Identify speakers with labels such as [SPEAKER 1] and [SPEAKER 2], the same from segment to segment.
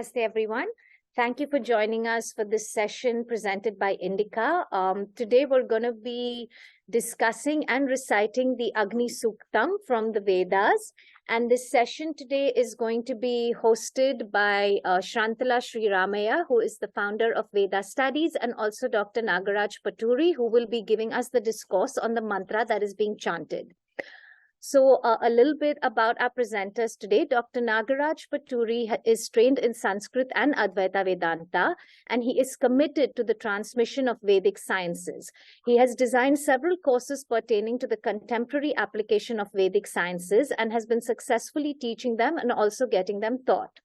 [SPEAKER 1] Namaste, everyone. Thank you for joining us for this session presented by Indica. Today, we're going to be discussing and reciting the Agni Suktam from the Vedas. And this session today is going to be hosted by Shantala Sriramiah, who is the founder of Veda Studies, and also Dr. Nagaraj Paturi, who will be giving us the discourse on the mantra that is being chanted. So a little bit about our presenters today. Dr. Nagaraj Paturi is trained in Sanskrit and Advaita Vedanta, and he is committed to the transmission of Vedic sciences. He has designed several courses pertaining to the contemporary application of Vedic sciences and has been successfully teaching them and also getting them taught.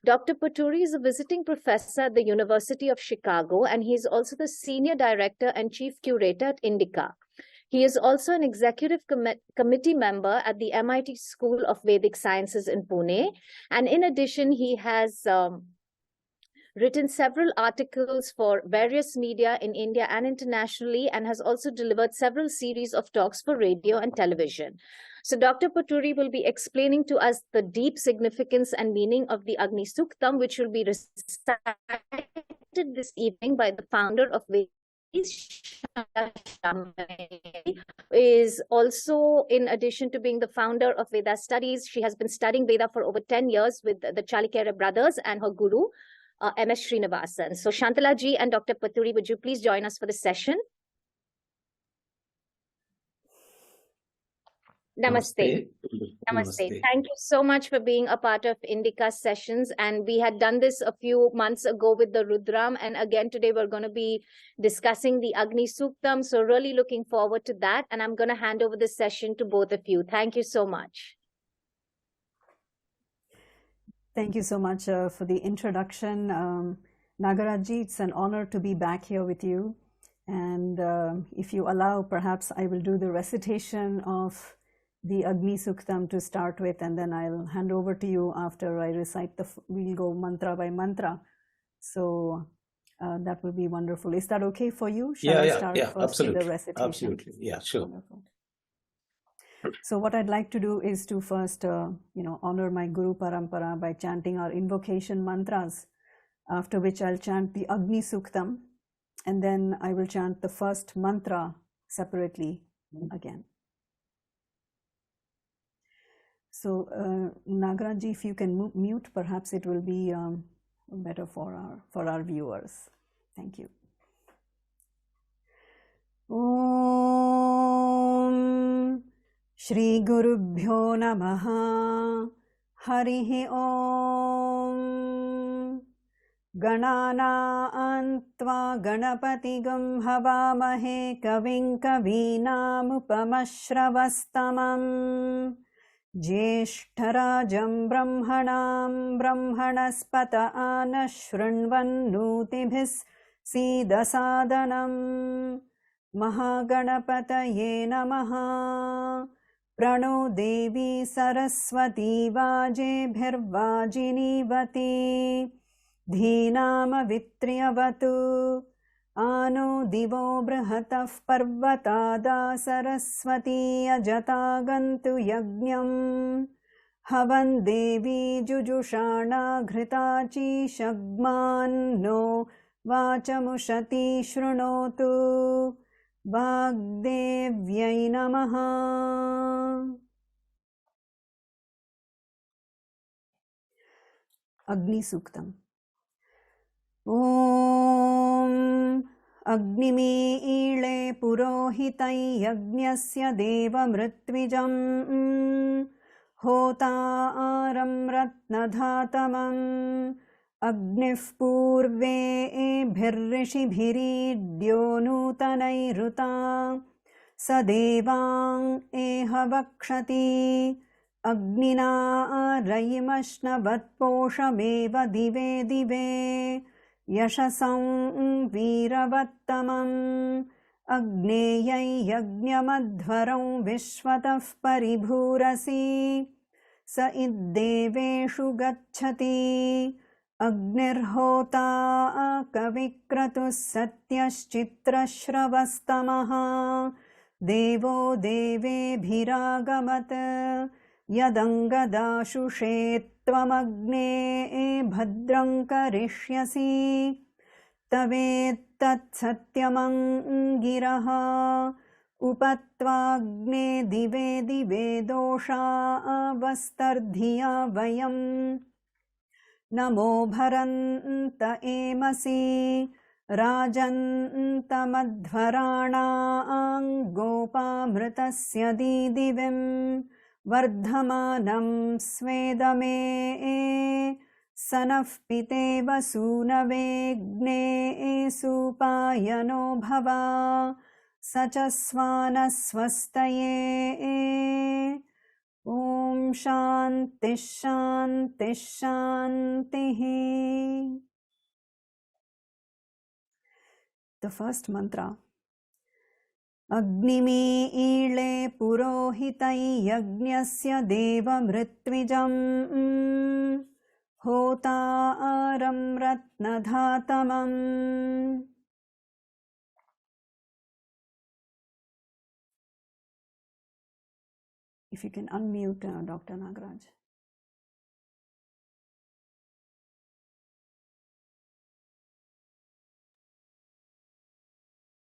[SPEAKER 1] Dr. Paturi is a visiting professor at the University of Chicago, and he is also the senior director and chief curator at Indica. He is also an executive committee member at the MIT School of Vedic Sciences in Pune. And in addition, he has written several articles for various media in India and internationally, and has also delivered several series of talks for radio and television. So Dr. Paturi will be explaining to us the deep significance and meaning of the Agni Suktam, which will be recited this evening by the founder of Vedic. Is also, in addition to being the founder of Veda Studies, she has been studying Veda for over 10 years with the Chalikere brothers and her guru, M.S. Srinivasan. So Shantala ji and Dr. Paturi, would you please join us for the session? Namaste. Namaste. Thank you so much for being a part of Indica's sessions. And we had done this a few months ago with the Rudram. And again, today we're going to be discussing the Agni Suktam. So really looking forward to that. And I'm going to hand over this session to both of you. Thank you so much.
[SPEAKER 2] Thank you so much for the introduction. Nagaraj, it's an honor to be back here with you. And if you allow, perhaps I will do the recitation of the Agni Suktam to start with, and then I'll hand over to you after I recite we'll go mantra by mantra. So that will be wonderful. Is that okay for you?
[SPEAKER 3] Shall I start first absolutely. With the recitation? Absolutely, yeah, sure.
[SPEAKER 2] Wonderful. So what I'd like to do is to first, honor my Guru Parampara by chanting our invocation mantras, after which I'll chant the Agni Suktam, and then I will chant the first mantra separately again. So, Nagaraj, if you can mute, perhaps it will be better for our viewers. Thank you. Om Shri Gurubhyo Namaha Harihi Om Ganana Antva Ganapatigam Havamahe Kavim Kavinam Upamashravastamam Jyeshtarajam Brahmanam Brahmanaspata Anashrinvannutibhis Sidasadanam Mahaganapataye Namaha Prano Devi Saraswati Vajebhirvajinivati Dhinama Vitriyavatu Ano Divo Brihataf Parvatada Saraswati Ajatagantu Yagnyam Havan Devi Jujushana Ghritachi Shagman No Vachamushati Shrunotu Vagdevyai Namaha. Agni Suktam. Om Agnimi Ile Purohitai Yajnasya Deva Mrittvijam Hota Aram Ratnadhatamam Agnif Purve Bhirrishibhiridyo Nutanairuta Sadevang Ehavakshati Agnina Rayimashnavat Poshameva Dive Dive Yashasam Viravattamam Agneyai Yajnamadhvaram Vishwataf Paribhurasi Sa Iddeveshu Gacchati Agnirhota Kavikratus Satyashchitrashravastamaha Devo Deve Bhiragamat यदङ्गदाशुषे त्वमग्ने भद्रं करिष्यसि तवेत्तत्सत्यमङ्गिरः उपत्वाग्ने दिवे दिवे दोषावस्तर्धिया वयम् नमो भरन्त MC राजन्तमध्वराणां गोपामृतस्य दीदिविं वर्धमानं स्वेदमे सनः पितेव सूनवेग्ने सुपायनो भवा स च स्वानस्वस्तये ॐ शान्तिः शान्तिः शान्तिः. The first mantra. Agnimi-ईळे पुरोहितै यज्ञस्य देवमृत्विजम् होतारं रत्नधातमम्. If you can unmute Dr. Nagaraj.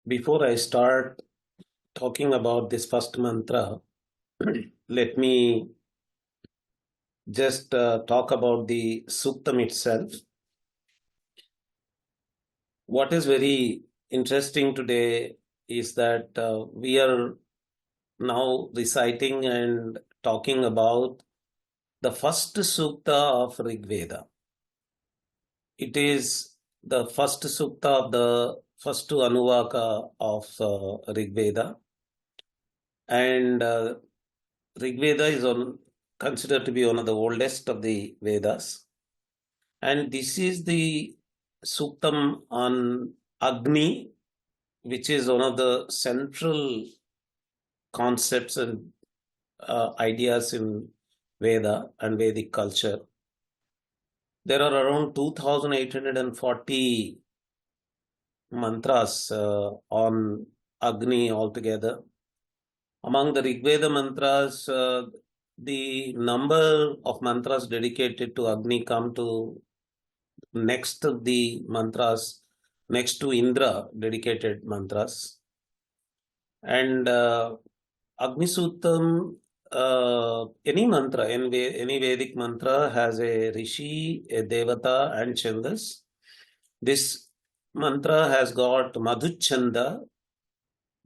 [SPEAKER 3] Before I start talking about this first mantra, let me just talk about the Suktam itself. What is very interesting today is that we are now reciting and talking about the first Sukta of Rigveda. It is the first Sukta of the first Anuvaka of Rigveda. And Rigveda is considered to be one of the oldest of the Vedas. And this is the Suktam on Agni, which is one of the central concepts and ideas in Veda and Vedic culture. There are around 2,840 mantras on Agni altogether. Among the Rigveda mantras, the number of mantras dedicated to Agni come to next to the mantras, next to Indra dedicated mantras. And Agni Suktam, any mantra, any Vedic mantra has a Rishi, a Devata and Chandas. This mantra has got Madhuchanda,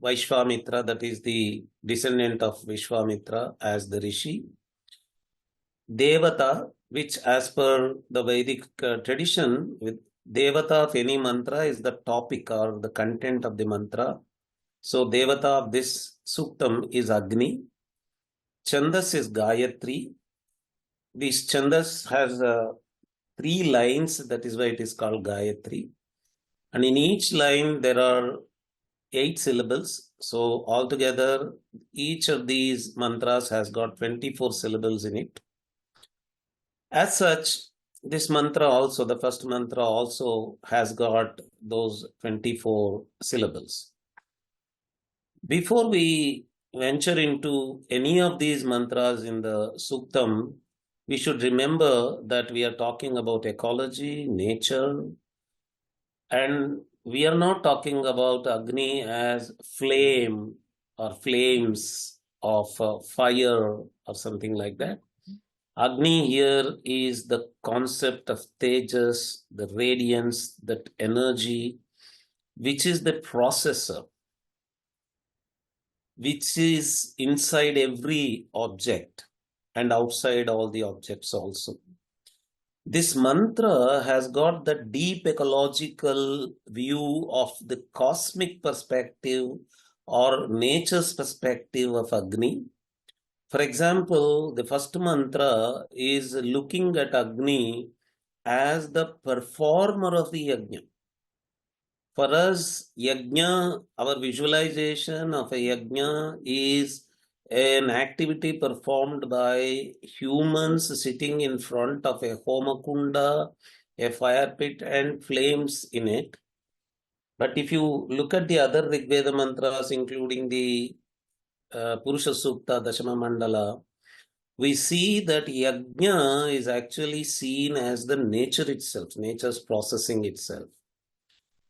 [SPEAKER 3] Vaishvamitra, that is the descendant of Vishwamitra, as the Rishi. Devata, which as per the Vedic tradition, with Devata of any mantra is the topic or the content of the mantra. So Devata of this Suktam is Agni. Chandas is Gayatri. This Chandas has 3 lines, that is why it is called Gayatri. And in each line there are 8 syllables. So altogether, each of these mantras has got 24 syllables in it. As such, this mantra also, the first mantra also has got those 24 syllables. Before we venture into any of these mantras in the Suktam, we should remember that we are talking about ecology, nature, and we are not talking about Agni as flame or flames of fire or something like that. Agni here is the concept of tejas, the radiance, that energy, which is the processor, which is inside every object and outside all the objects also. This mantra has got the deep ecological view of the cosmic perspective or nature's perspective of Agni. For example, the first mantra is looking at Agni as the performer of the yajna. For us, yajna, our visualization of a yajna is an activity performed by humans sitting in front of a homakunda, a fire pit, and flames in it. But if you look at the other Rigveda mantras, including the Purusha Sukta, Dashama Mandala, we see that yajna is actually seen as the nature itself, nature's processing itself.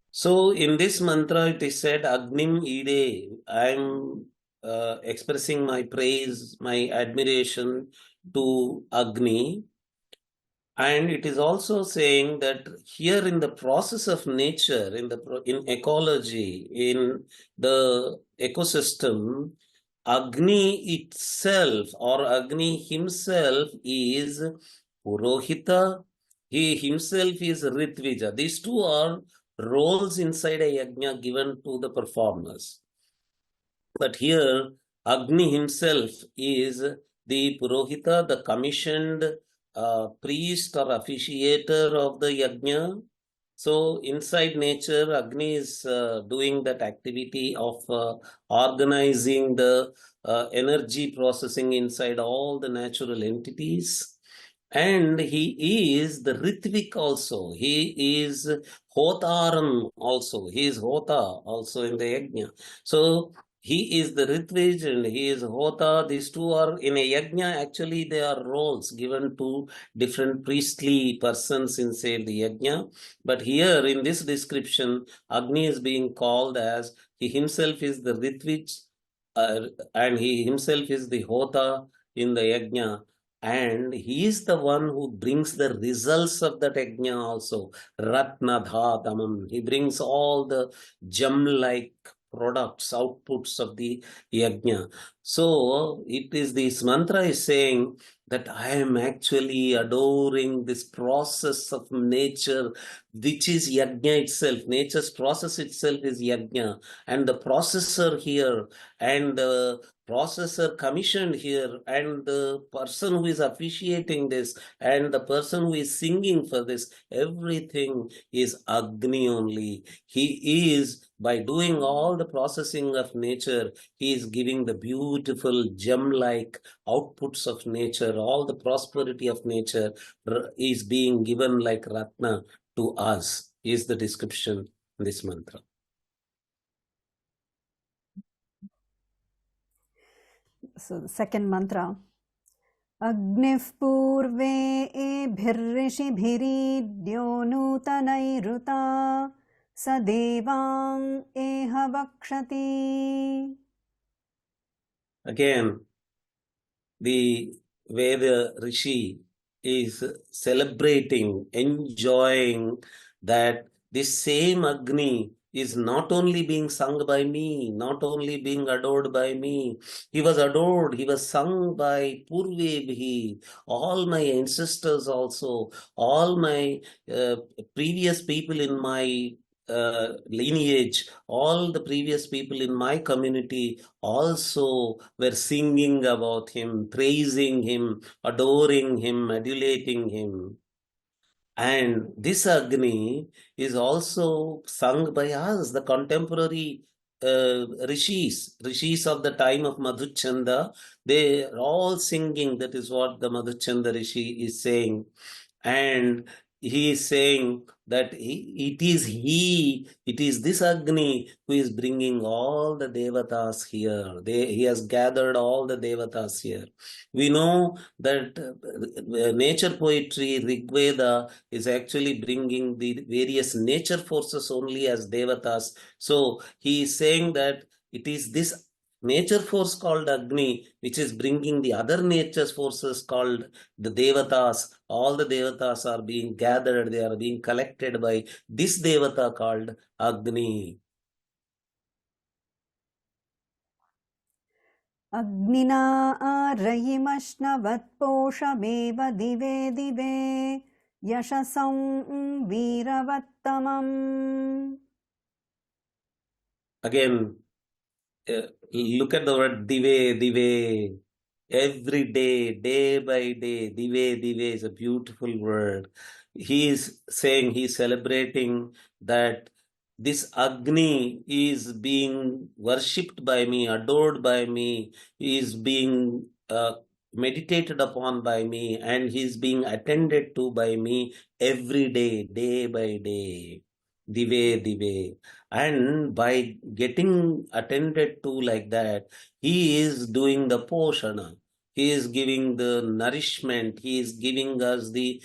[SPEAKER 3] So in this mantra, it is said, Agnim Ide. I'm expressing my praise, my admiration to Agni. And it is also saying that here in the process of nature, in ecology, in the ecosystem, Agni itself or Agni himself is Purohita. He himself is Ritvija. These two are roles inside a yajna given to the performers. But here, Agni himself is the Purohita, the commissioned priest or officiator of the yajna. So, inside nature, Agni is doing that activity of organizing the energy processing inside all the natural entities. And he is the Rithvik also. He is Hotaram also. He is Hota also in the yajna. So, he is the Ritvij and he is Hota. These two are in a yajna. Actually, they are roles given to different priestly persons inside the yajna. But here in this description, Agni is being called as he himself is the Ritvij and he himself is the Hota in the yajna. And he is the one who brings the results of that yajna also. Ratna Dhatamam. He brings all the gem-like products, outputs of the yajna. So it is this mantra is saying that I am actually adoring this process of nature, which is yajna itself. Nature's process itself is yajna. And the processor here and the processor commissioned here and the person who is officiating this and the person who is singing for this, everything is Agni only. He is, by doing all the processing of nature, he is giving the beautiful gem-like outputs of nature. All the prosperity of nature is being given like Ratna to us, is the description in this mantra.
[SPEAKER 2] So the second mantra. Agnif purve ebhirrishibhiridyo nutanairuta sadevang eha vakshati.
[SPEAKER 3] Again, the Veda Rishi is celebrating, enjoying that this same Agni is not only being sung by me, not only being adored by me. He was adored, he was sung by Purvebhi, all my ancestors also, all my previous people in my lineage, all the previous people in my community also were singing about him, praising him, adoring him, adulating him. And this Agni is also sung by us, the contemporary rishis of the time of Madhuchanda. They are all singing. That is what the Madhuchanda Rishi is saying. And he is saying that it is this Agni who is bringing all the devatas here. He has gathered all the devatas here. We know that nature poetry, Rigveda, is actually bringing the various nature forces only as devatas. So he is saying that it is this nature force called Agni, which is bringing the other nature forces called the Devatas. All the Devatas are being gathered, they are being collected by this Devata called Agni.
[SPEAKER 2] Agnina arayimashnavatposhameva dive dive yashasam viravattamam.
[SPEAKER 3] Again, look at the word dive, dive. Every day by day, dive, dive is a beautiful word. He is saying, he is celebrating that this Agni is being worshipped by me, adored by me, is being meditated upon by me, and he is being attended to by me every day by day. Dive, dive. And by getting attended to like that, he is doing the poshana. He is giving the nourishment. He is giving us the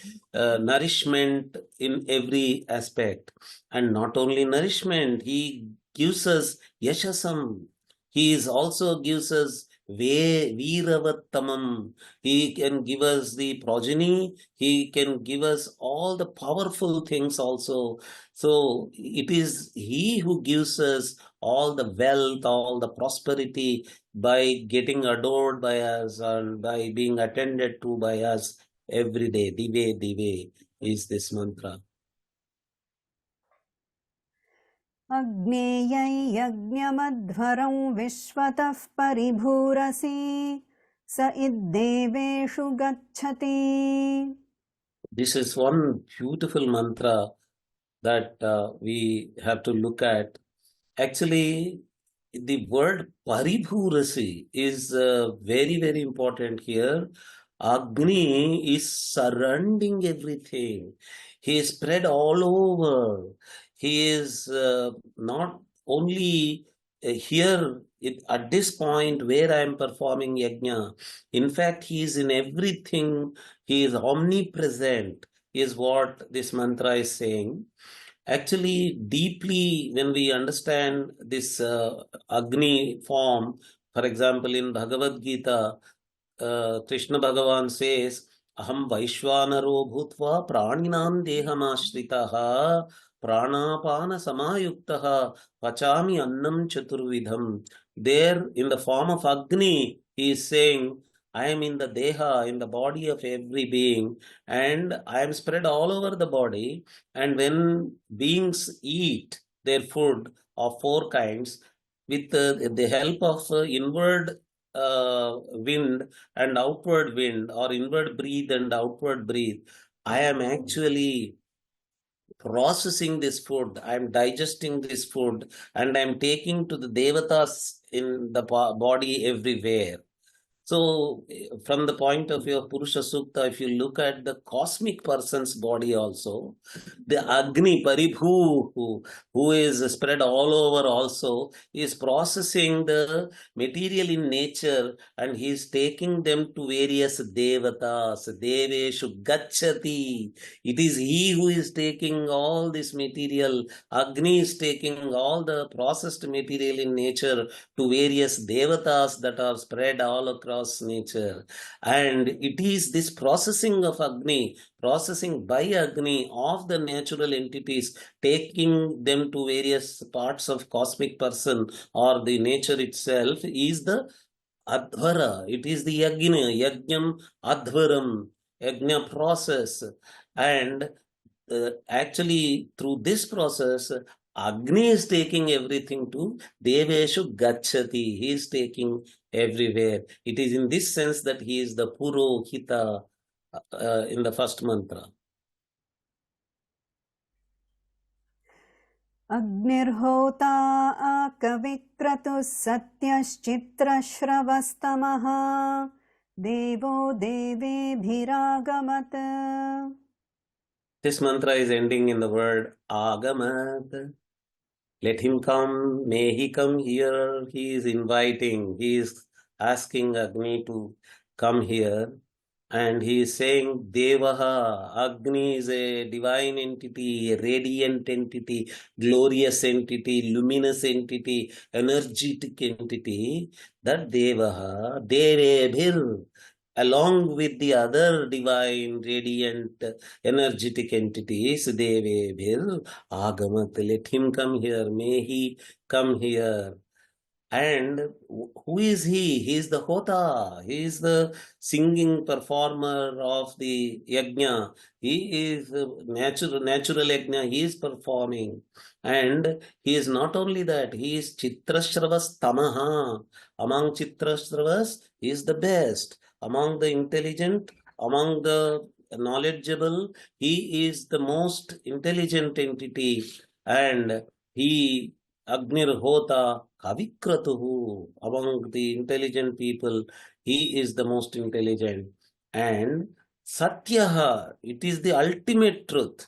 [SPEAKER 3] nourishment in every aspect. And not only nourishment, he gives us yashasam. He is also gives us Veeravattamam. He can give us the progeny. He can give us all the powerful things also. So it is He who gives us all the wealth, all the prosperity by getting adored by us and by being attended to by us every day. Dive, dive is this mantra.
[SPEAKER 2] अग्नेयै यज्ञमध्वरं विश्वतः परिभूरसि स इद्देवेषु गच्छति.
[SPEAKER 3] This is one beautiful mantra that we have to look at. Actually, the word paribhurasi is very, very important here. Agni is surrounding everything. He is spread all over. He is not only here at this point where I am performing yajna. In fact, he is in everything. He is omnipresent, is what this mantra is saying. Actually, deeply, when we understand this Agni form, for example, in Bhagavad Gita, Krishna Bhagavan says, Aham Vaishwanaro Bhutva Praninam Dehamashritah Pranapana Samayuktaha Pachami Annam Chaturvidham. There, in the form of Agni, he is saying, I am in the Deha, in the body of every being, and I am spread all over the body. And when beings eat their food of four kinds, with the help of inward wind and outward wind, or inward breathe and outward breathe, I am actually processing this food, I am digesting this food, and I am taking to the devatas in the body everywhere. So, from the point of view of Purusha Sukta, if you look at the cosmic person's body also, the Agni Paribhu, who is spread all over also, is processing the material in nature and he is taking them to various devatas, deveshu gacchati. It is he who is taking all this material. Agni is taking all the processed material in nature to various devatas that are spread all across nature. And it is this processing of Agni, processing by Agni of the natural entities, taking them to various parts of cosmic person or the nature itself, is the Adhvara. It is the Yajna, Yajnam Adhvaram, Yajna process. And actually, through this process, Agni is taking everything to Deveshu Gachati. He is taking everywhere. It is in this sense that he is the Purohita in the first mantra.
[SPEAKER 2] अग्निर्होता कविक्रतुः सत्यश्चित्रश्रवस्तमः देवो देवेभिरागमत्.
[SPEAKER 3] This mantra is ending in the word Agamat. Let him come, may he come here. He is inviting, he is asking Agni to come here. And he is saying, Devaha, Agni is a divine entity, a radiant entity, glorious entity, luminous entity, energetic entity. That Devaha, Devebhir, along with the other divine, radiant, energetic entities, Devebhir, Agamat, let him come here, may he come here. And who is he? He is the Hota. He is the singing performer of the Yajna. He is natural Yajna. He is performing. And he is not only that, he is Chitrashravas Tamaha. Among Chitrashravas, he is the best. Among the intelligent, among the knowledgeable, he is the most intelligent entity. And he Agnir Hota Kavikratuhu, among the intelligent people, he is the most intelligent. And Satyaha, it is the ultimate truth.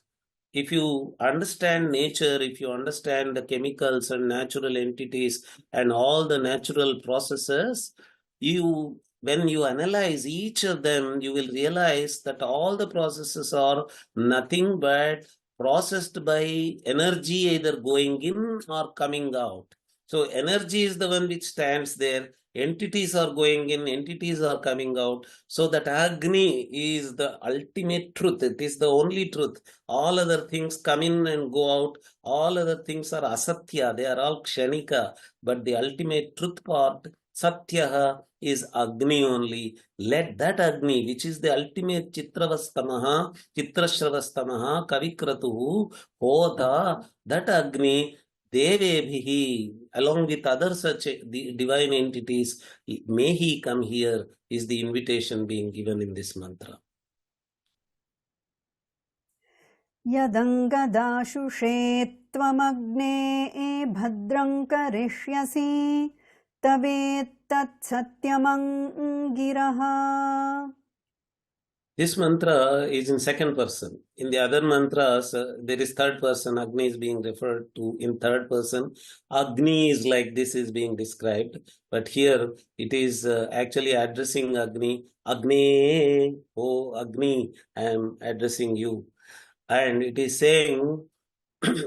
[SPEAKER 3] If you understand nature, if you understand the chemicals and natural entities and all the natural processes, you when you analyze each of them, you will realize that all the processes are nothing but processed by energy either going in or coming out. So energy is the one which stands there. Entities are going in, entities are coming out. So that Agni is the ultimate truth. It is the only truth. All other things come in and go out. All other things are asatya. They are all kshanika. But the ultimate truth part, satyaha, is Agni only. Let that Agni, which is the ultimate Chitravastamaha, Chitrashravastamaha, Kavikratuhu, Hota, that Agni, Devebhihi, along with other such the divine entities, may he come here, is the invitation being given in this mantra.
[SPEAKER 2] Yadangadaashushe tvamagne bhadram karishyasi tavettat satyamangiraha.
[SPEAKER 3] This mantra is in second person. In the other mantras, there is third person. Agni is being referred to in third person. Agni is like this is being described. But here it is actually addressing Agni. Agni, oh Agni, I am addressing you. And it is saying,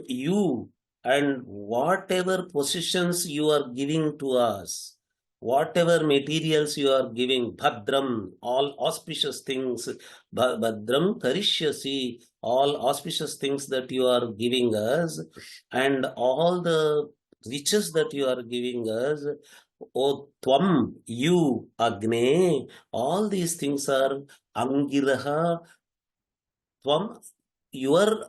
[SPEAKER 3] you and whatever positions you are giving to us, whatever materials you are giving, Bhadram, all auspicious things, Bhadram Karishyasi, all auspicious things that you are giving us, and all the riches that you are giving us, O Tvam, you, Agne, all these things are Angiraha, Tvam, your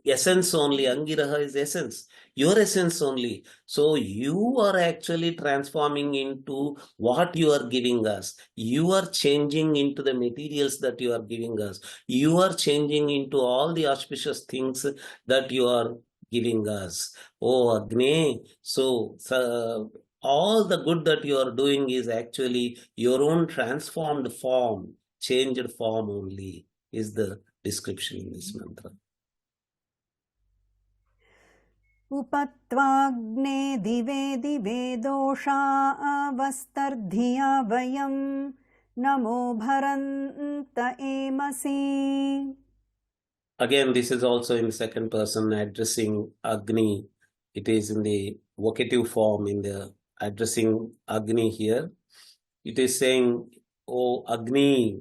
[SPEAKER 3] essence only. Angiraha is essence, your essence only. So you are actually transforming into what you are giving us. You are changing into the materials that you are giving us. You are changing into all the auspicious things that you are giving us. Oh Agni, so all the good that you are doing is actually your own transformed form, changed form only, is the description in this mantra.
[SPEAKER 2] Upatvagne dive dive dosha avastardhiya vayam namo bharanta emasi.
[SPEAKER 3] Again, this is also in second person addressing Agni. It is in the vocative form, in the addressing Agni here. It is saying, oh Agni,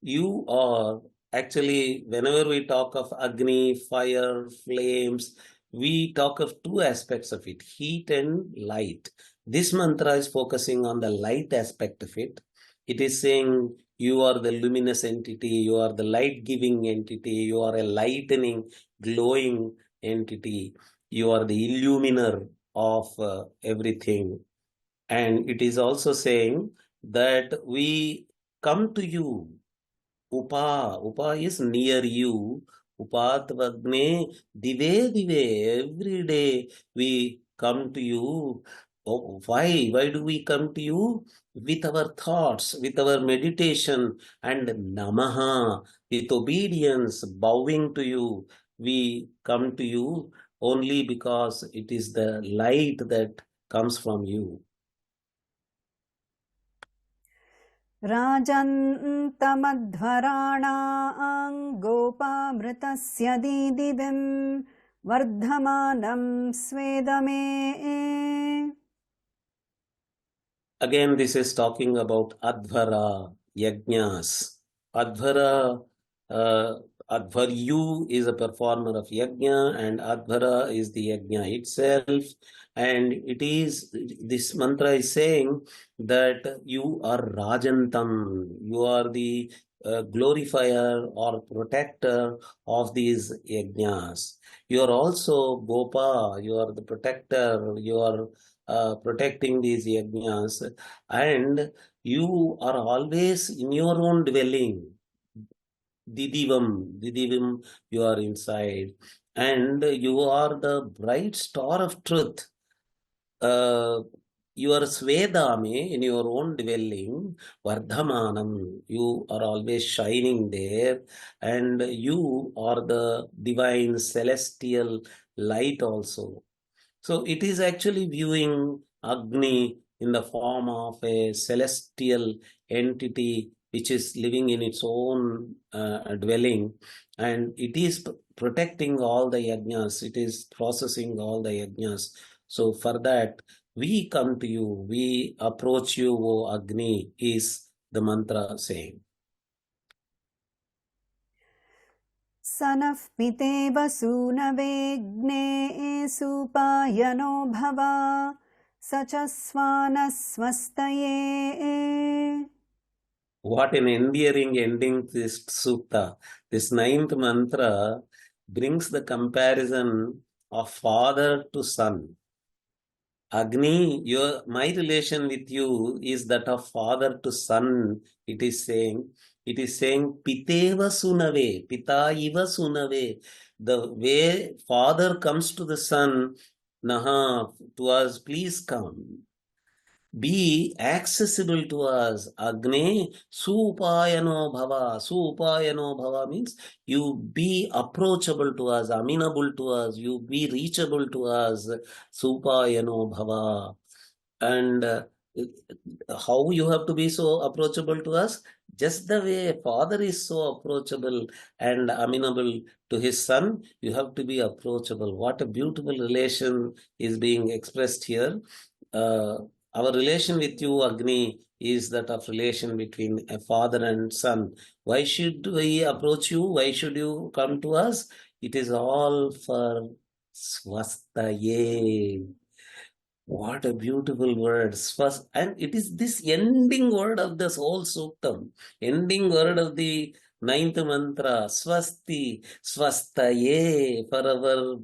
[SPEAKER 3] you are actually, whenever we talk of Agni, fire, flames, we talk of two aspects of it, heat and light. This mantra is focusing on the light aspect of it. It is saying you are the luminous entity, you are the light-giving entity, you are a lightening, glowing entity, you are the illuminer of everything. And it is also saying that we come to you. Upa is near you. Upatvagne, dive, every day we come to you. Oh, why? Why do we come to you? With our thoughts, with our meditation, and namaha, with obedience, bowing to you. We come to you only because it is the light that comes from you.
[SPEAKER 2] Rajan tamadhvarana gopamritasya didivim vardhamanam svedame.
[SPEAKER 3] Again, this is talking about Adhvara, Yajnas. Adhvara, Adhvaryu is a performer of Yajna, and Adhvara is the Yajna itself. And it is, this mantra is saying that you are Rajantam, you are the glorifier or protector of these Yajnas. You are also Gopa, you are the protector, you are protecting these yajnas, and you are always in your own dwelling. Didivam, you are inside, and you are the bright star of truth. You are Svedame in your own dwelling, Vardhamanam, you are always shining there, and you are the divine celestial light also. So it is actually viewing Agni in the form of a celestial entity which is living in its own dwelling, and it is protecting all the yajnas, it is processing all the yajnas. So for that, we come to you, we approach you, O Agni, is the mantra saying.
[SPEAKER 2] Sanaf pite vasunavegне supayano bhava sachasvana svastaye.
[SPEAKER 3] What an endearing ending to this sutta. This ninth mantra brings the comparison of father to son. Agni, my relation with you is that of father to son. It is saying piteva sunave, pita iva sunave. The way father comes to the son, naha, to us, please come. Be accessible to us. Agni supayano bhava. Supayano bhava means you be approachable to us, amenable to us, you be reachable to us. Supayano bhava. And how you have to be so approachable to us? Just the way father is so approachable and amenable to his son, you have to be approachable. What a beautiful relation is being expressed here. Our relation with you, Agni, is that of relation between a father and son. Why should we approach you? Why should you come to us? It is all for swastaye. What a beautiful word. And it is this ending word of this whole suktam, ending word of the ninth mantra, swasti, swastaye, for our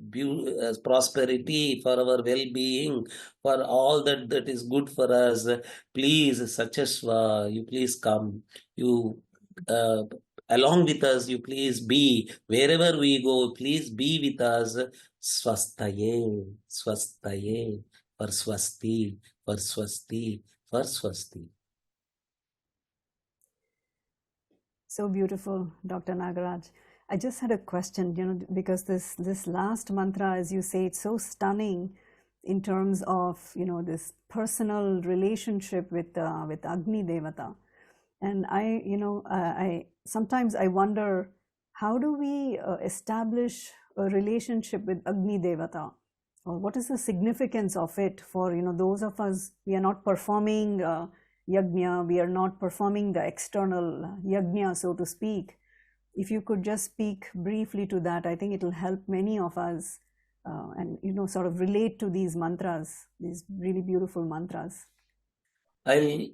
[SPEAKER 3] prosperity, for our well-being, for all that is good for us. Please, Sachasva, you please come. You along with us, you please be. Wherever we go, please be with us. Swastaye, swastaye. Parswasti, Parswasti, Parswasti.
[SPEAKER 2] So beautiful, Dr. Nagaraj. I just had a question, because this last mantra, as you say, it's so stunning in terms of, this personal relationship with Agni Devata. And I sometimes I wonder, how do we establish a relationship with Agni Devata? Or what is the significance of it for those of us, we are not performing yajna, we are not performing the external yajna, so to speak. If you could just speak briefly to that, I think it will help many of us and sort of relate to these mantras, these really beautiful mantras.
[SPEAKER 3] I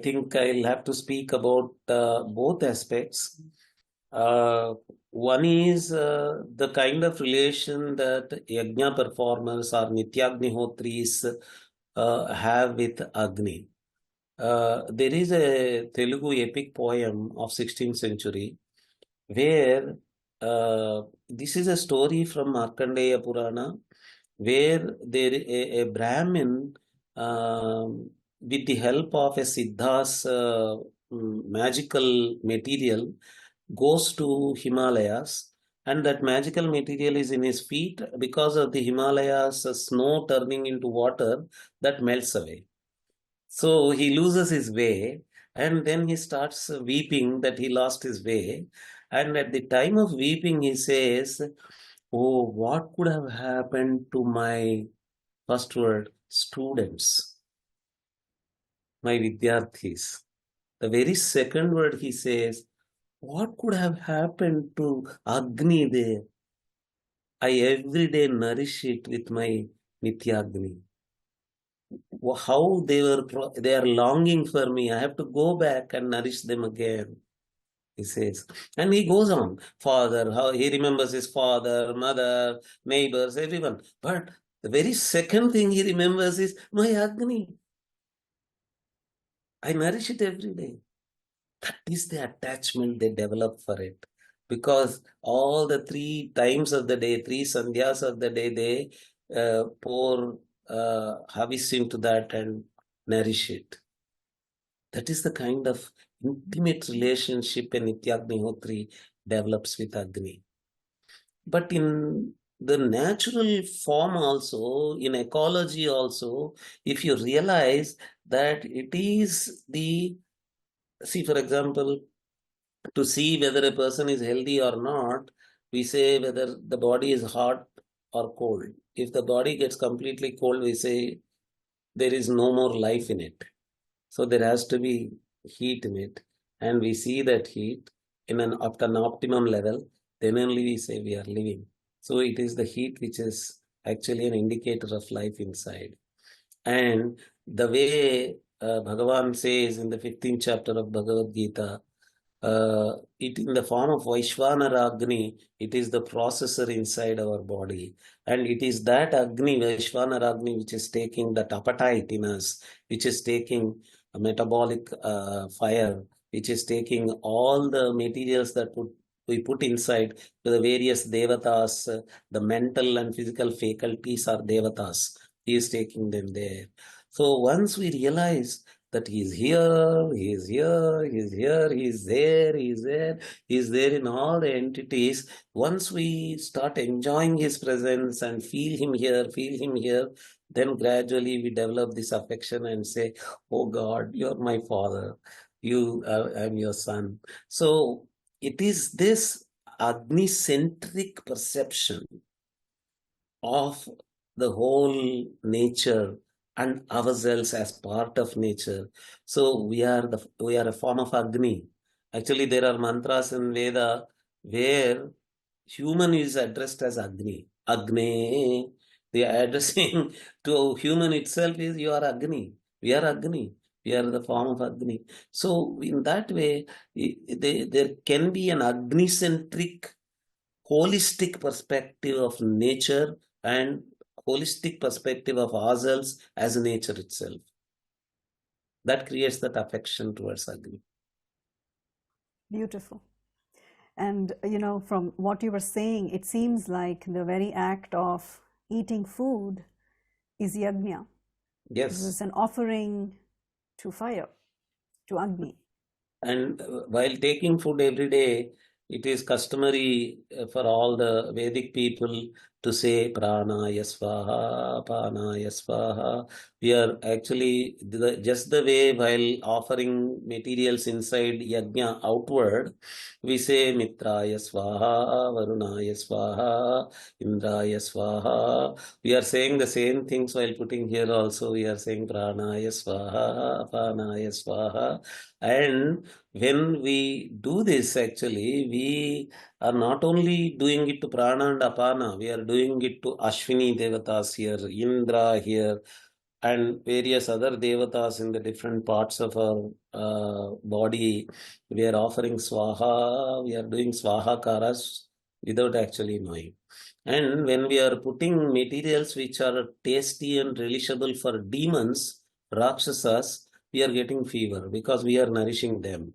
[SPEAKER 3] think I'll have to speak about both aspects. One is the kind of relation that yajna performers or nityagnihotris have with Agni. There is a Telugu epic poem of 16th century where this is a story from Markandeya Purana, where there a Brahmin with the help of a Siddha's magical material goes to Himalayas, and that magical material is in his feet. Because of the Himalayas snow turning into water, that melts away. So he loses his way, and then he starts weeping that he lost his way. And at the time of weeping, he says, oh, what could have happened to my, first word, students, my vidyarthis. The very second word he says, what could have happened to Agni there? I every day nourish it with my Nityagni. How they are longing for me. I have to go back and nourish them again, he says. And he goes on. Father, how he remembers his father, mother, neighbors, everyone. But the very second thing he remembers is my Agni. I nourish it every day. That is the attachment they develop for it. Because all the 3 times of the day, 3 sandhyas of the day, they pour havis into that and nourish it. That is the kind of intimate relationship a Nityagnihotri develops with Agni. But in the natural form also, in ecology also, if you realize that it is the, see, for example, to see whether a person is healthy or not, we say whether the body is hot or cold. If the body gets completely cold, we say there is no more life in it. So there has to be heat in it. And we see that heat in at an optimum level, then only we say we are living. So it is the heat which is actually an indicator of life inside. And the way Bhagavan says in the 15th chapter of Bhagavad Gita, it in the form of Vaishvanara Agni, it is the processor inside our body. And it is that Agni, Vaishvanara Agni, which is taking that appetite in us, which is taking a metabolic fire, which is taking all the materials that we put inside to the various devatas, the mental and physical faculties are devatas. He is taking them there. So once we realize that he is here, he is here, he is here, he is there, he is there, he is there in all the entities. Once we start enjoying his presence and feel him here, then gradually we develop this affection and say, oh God, you're my father, I'm your son. So it is this Agni-centric perception of the whole nature and ourselves as part of nature. So we are a form of Agni. Actually, there are mantras in Veda where human is addressed as Agni. Agni. They are addressing to human itself is you are Agni. We are Agni. We are the form of Agni. So in that way, there can be an Agni-centric holistic perspective of nature and holistic perspective of ourselves as nature itself. That creates that affection towards Agni.
[SPEAKER 2] Beautiful. And, from what you were saying, it seems like the very act of eating food is yajna.
[SPEAKER 3] Yes.
[SPEAKER 2] This is an offering to fire, to Agni.
[SPEAKER 3] And while taking food every day, it is customary for all the Vedic people to say pranaya swaha, panaya swaha. We are actually just the way while offering materials inside yajna outward, we say mitraya swaha, varunaya swaha, indraya swaha. We are saying the same things while putting here also. We are saying pranaya swaha, panaya swaha. And when we do this, actually, we are not only doing it to Prana and Apana, we are doing it to Ashwini Devatas here, Indra here, and various other Devatas in the different parts of our body. We are offering Swaha, we are doing Swaha Karas without actually knowing. And when we are putting materials which are tasty and relishable for demons, Rakshasas, we are getting fever because we are nourishing them.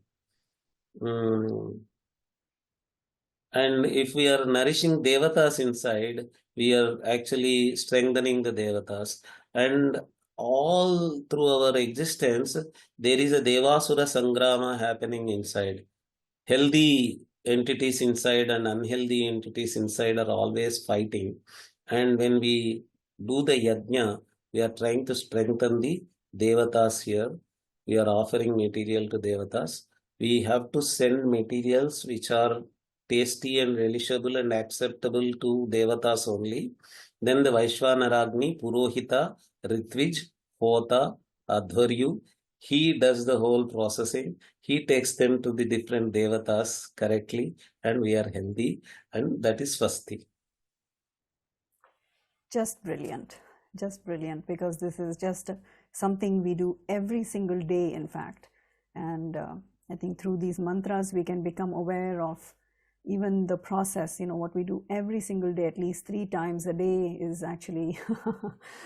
[SPEAKER 3] And if we are nourishing devatas inside, we are actually strengthening the devatas. And all through our existence, there is a Devasura Sangrama happening inside. Healthy entities inside and unhealthy entities inside are always fighting. And when we do the yajna, we are trying to strengthen the devatas here. We are offering material to devatas. We have to send materials which are tasty and relishable and acceptable to devatas only. Then the Vaishvanaragni, Purohita, Ritvij, Hota, Adharyu, he does the whole processing. He takes them to the different devatas correctly, and we are healthy, and that is Swasti.
[SPEAKER 2] Just brilliant, because this is just something we do every single day, in fact. And I think through these mantras, we can become aware of even the process, what we do every single day, at least 3 times a day is actually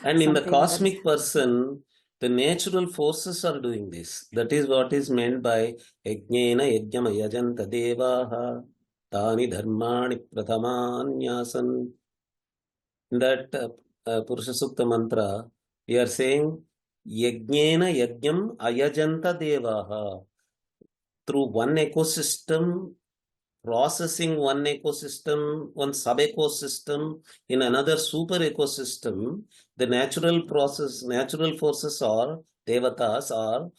[SPEAKER 3] and in the cosmic person, the natural forces are doing this. That is what is meant by Yajnena Yajnama Yajanta Devaha Tani Dharmani Prathamanyasan. In that Purusha Sukta mantra, we are saying Yajnena Yajnam Ayajanta Devaha. Through one ecosystem, processing one ecosystem, one sub-ecosystem in another super ecosystem, the natural forces are, devatas are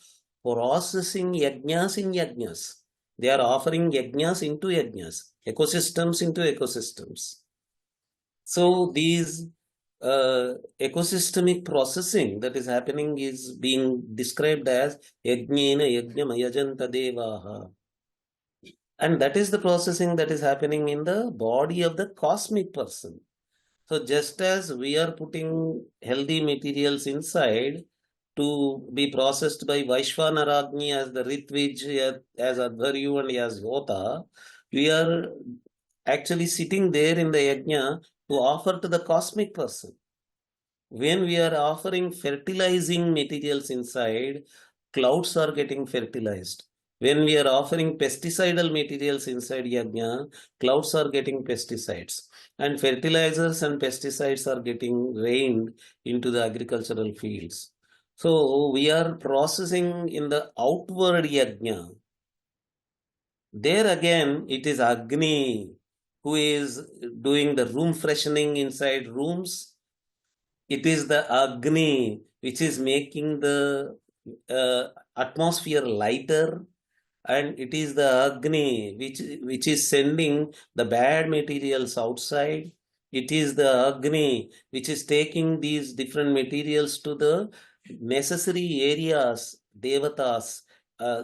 [SPEAKER 3] processing yajnas in yajnas. They are offering yajnas into yajnas, ecosystems into ecosystems. So these ecosystemic processing that is happening is being described as yajnena yajnam yajanta devaha. And that is the processing that is happening in the body of the cosmic person. So just as we are putting healthy materials inside to be processed by Vaishvanaragni as the Ritvij, as Adharyu and as Hota, we are actually sitting there in the yajna to offer to the cosmic person. When we are offering fertilizing materials inside, clouds are getting fertilized. When we are offering pesticidal materials inside yajna, clouds are getting pesticides. And fertilizers and pesticides are getting rained into the agricultural fields. So we are processing in the outward yajna. There again, it is Agni who is doing the room freshening inside rooms. It is the Agni which is making the atmosphere lighter, and it is the Agni which is sending the bad materials outside. It is the Agni which is taking these different materials to the necessary areas, devatas,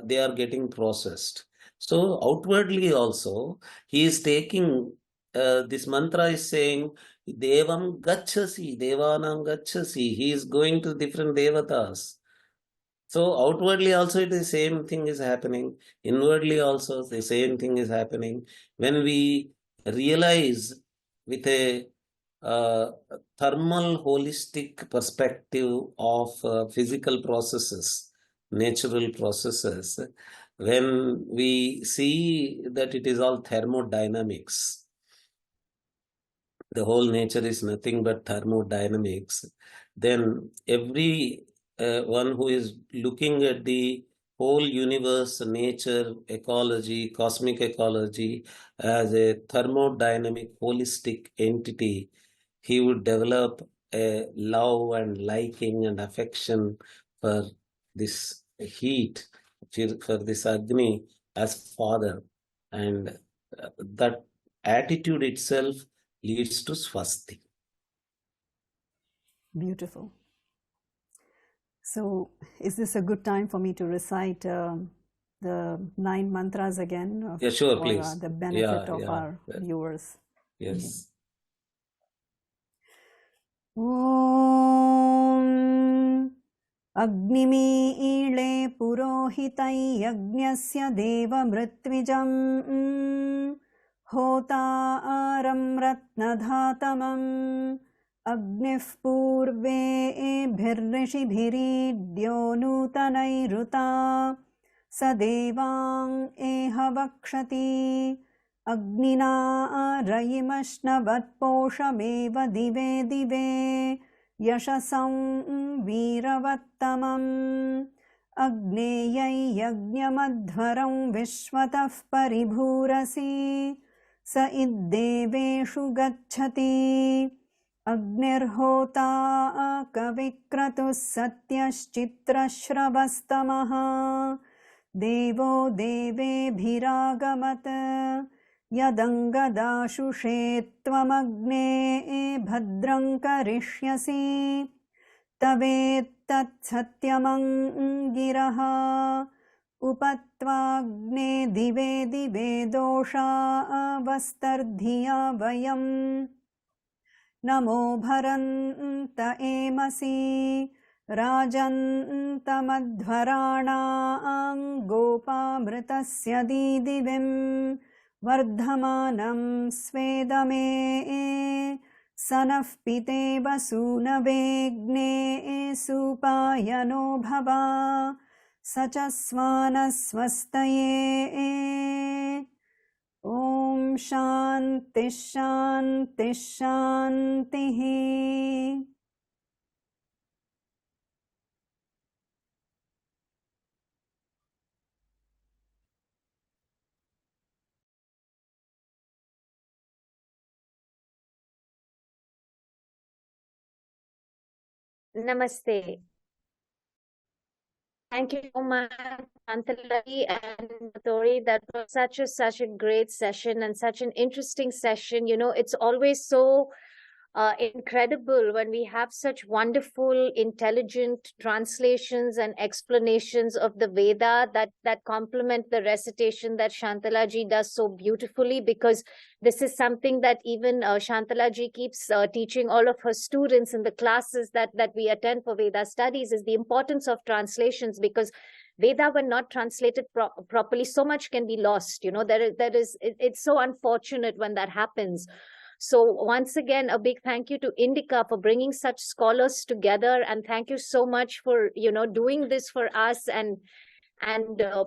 [SPEAKER 3] they are getting processed. So outwardly also, he is taking, this mantra is saying, Devam Gachasi, Devanam Gachasi. He is going to different devatas. So outwardly also the same thing is happening. Inwardly also the same thing is happening. When we realize with a thermal holistic perspective of physical processes, natural processes, when we see that it is all thermodynamics, the whole nature is nothing but thermodynamics, then every one who is looking at the whole universe, nature, ecology, cosmic ecology as a thermodynamic holistic entity, he would develop a love and liking and affection for this heat, for this Agni as father. And that attitude itself leads to swasti.
[SPEAKER 2] Beautiful. So, is this a good time for me to recite the 9 mantras again
[SPEAKER 3] Yeah, sure,
[SPEAKER 2] for
[SPEAKER 3] please.
[SPEAKER 2] the benefit of our viewers?
[SPEAKER 3] Yes.
[SPEAKER 2] Om Agnimile purohitai yajnasya deva mrittvijam hotaram ratnadhatamam Agnif purve bhirrishibhiridyo nutanairuta sadevang ehavakshati Agnina rayimashnavaposhameva dive dive yashasam veeravattamam Agneyai yajnamadhvaram vishwatah paribhurasi sa iddeveshu gacchati Agnirhota kavikratus satyashchitrashravastamaha Devo devebhiragamat yadangadashushe tvamagne bhadram karishyasi tavettat satyamangiraha upatvagne dive dive dosha avastardhiya vayam Namo bharanta emasi rajantamadhvarana gopamritasya didivim vardhamanam svedame sanaf piteva sunavegne supayano bhava sachasvana svastaye Om Shanti Shanti Shanti
[SPEAKER 1] Namaste. Thank you so much, Shantala and Paturi. That was such a great session and such an interesting session. You know, it's always so incredible when we have such wonderful, intelligent translations and explanations of the Veda that complement the recitation that Shantala ji does so beautifully, because this is something that even Shantala ji keeps teaching all of her students in the classes that we attend for Veda studies, is the importance of translations, because Veda, when not translated properly, so much can be lost. You know, it's so unfortunate when that happens. So once again, a big thank you to Indica for bringing such scholars together, and thank you so much for, you know, doing this for us and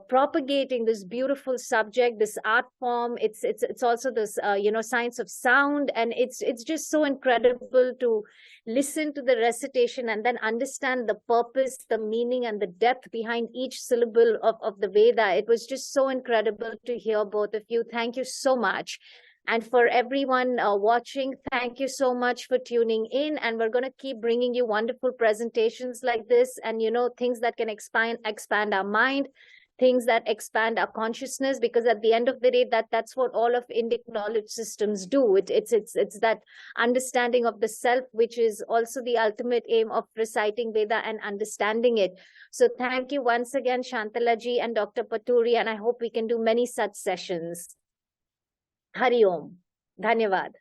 [SPEAKER 1] propagating this beautiful subject, this art form. It's also this you know, science of sound, and it's just so incredible to listen to the recitation and then understand the purpose, the meaning, and the depth behind each syllable of the Veda. It was just so incredible to hear both of you. Thank you so much. And for everyone watching, thank you so much for tuning in. And we're going to keep bringing you wonderful presentations like this, and, you know, things that can expand our mind, things that expand our consciousness, because at the end of the day, that's what all of Indic knowledge systems do. It's that understanding of the self, which is also the ultimate aim of reciting Veda and understanding it. So thank you once again, Shantala ji and Dr. Paturi, and I hope we can do many such sessions. Hari Om. Dhanyavad.